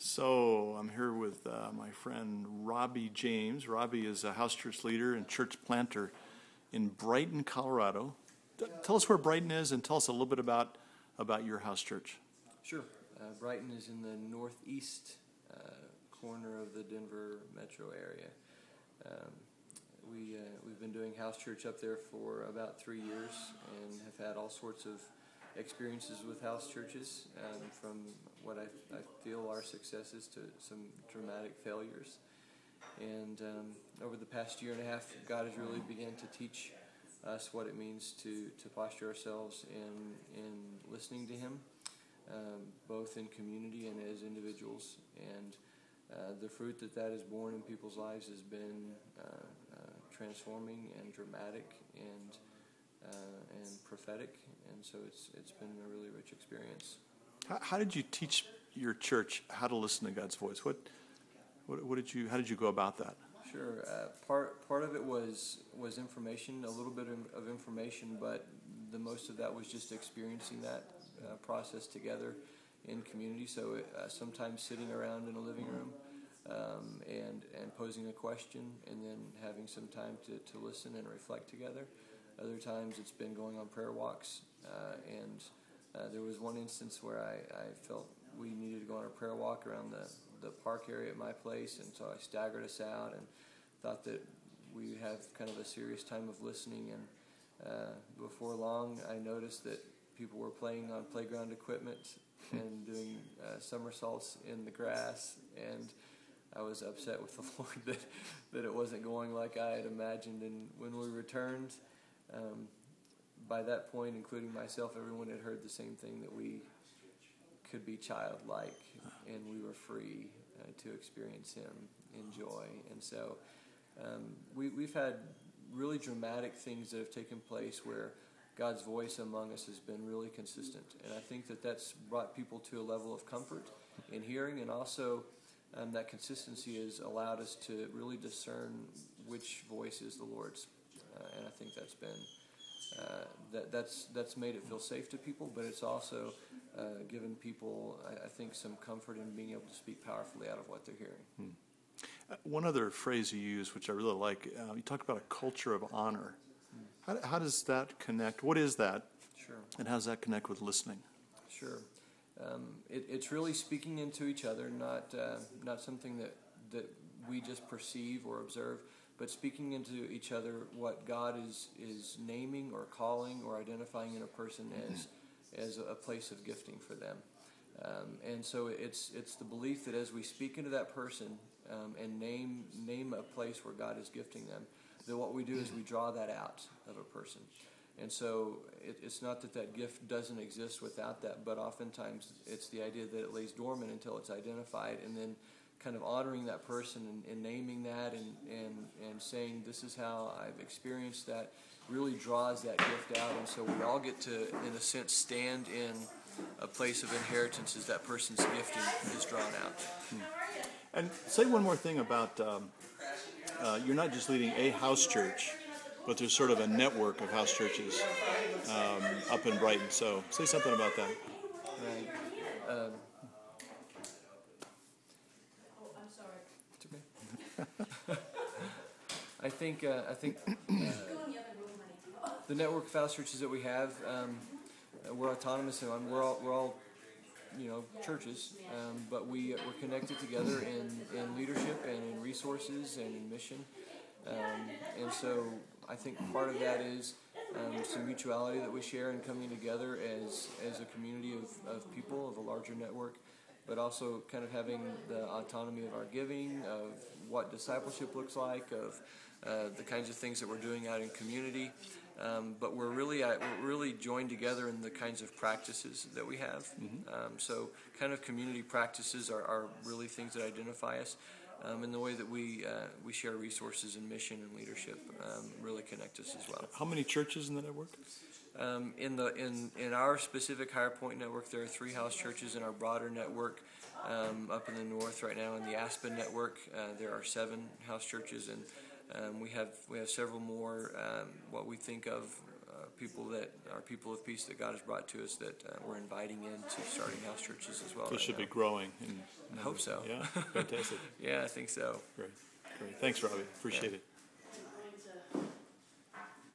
So I'm here with my friend Robbie James. Robbie is a house church leader and church planter in Brighton, Colorado. Tell us where Brighton is and tell us a little bit about your house church. Sure. Brighton is in the northeast corner of the Denver metro area. We've been doing house church up there for about 3 years and have had all sorts of experiences with house churches, from what I feel are successes to some dramatic failures. And over the past year and a half, God has really begun to teach us what it means to posture ourselves in listening to Him, both in community and as individuals. And the fruit that has borne in people's lives has been transforming and dramatic and prophetic, and so it's been a really rich experience. How did you teach your church how to listen to God's voice? How did you go about that? Sure. Part of it was information, a little bit of information, but the most of that was just experiencing that process together in community. So sometimes sitting around in a living room and posing a question, and then having some time to listen and reflect together. Other times it's been going on prayer walks, and there was one instance where I felt we needed to go on a prayer walk around the park area at my place, and so I staggered us out and thought that we would have kind of a serious time of listening. And before long, I noticed that people were playing on playground equipment and doing somersaults in the grass, and I was upset with the Lord that it wasn't going like I had imagined. And when we returned, by that point, including myself, everyone had heard the same thing, that we could be childlike and we were free to experience Him in joy. And so we've had really dramatic things that have taken place where God's voice among us has been really consistent. And I think that's brought people to a level of comfort in hearing, and also that consistency has allowed us to really discern which voice is the Lord's. And I think that's been that's made it feel safe to people, but it's also given people, I think, some comfort in being able to speak powerfully out of what they're hearing. One other phrase you use, which I really like, you talked about a culture of honor. How does that connect? What is that? Sure. And how does that connect with listening? Sure. It's really speaking into each other, not something that we just perceive or observe, but speaking into each other what God is naming or calling or identifying in a person as a place of gifting for them. And so it's the belief that as we speak into that person and name a place where God is gifting them, that what we do is we draw that out of a person. And so it's not that gift doesn't exist without that, but oftentimes it's the idea that it lays dormant until it's identified, and then kind of honoring that person and naming that and saying, this is how I've experienced that, really draws that gift out. And so we all get to, in a sense, stand in a place of inheritance as that person's gifting is drawn out. And say one more thing about, you're not just leading a house church, but there's sort of a network of house churches up in Brighton. So say something about that. Right. I think the network of house churches that we have, we're autonomous, and we're all churches, but we're connected together in leadership and in resources and in mission, and so I think part of that is some mutuality that we share in coming together as a community of people, of a larger network, but also kind of having the autonomy of our giving, of what discipleship looks like, of the kinds of things that we're doing out in community. But we're really joined together in the kinds of practices that we have. So kind of community practices are really things that identify us. And the way that we share resources and mission and leadership really connect us as well. How many churches in the network? In our specific Higher Point network, there are 3 house churches. In our broader network, up in the north right now, in the Aspen network, there are 7 house churches, and we have several more what we think of people that are people of peace that God has brought to us that we're inviting into starting house churches as well. So it should be growing. I hope so. Yeah, fantastic. Yeah, I think so. Great. Thanks, Robbie. Appreciate it.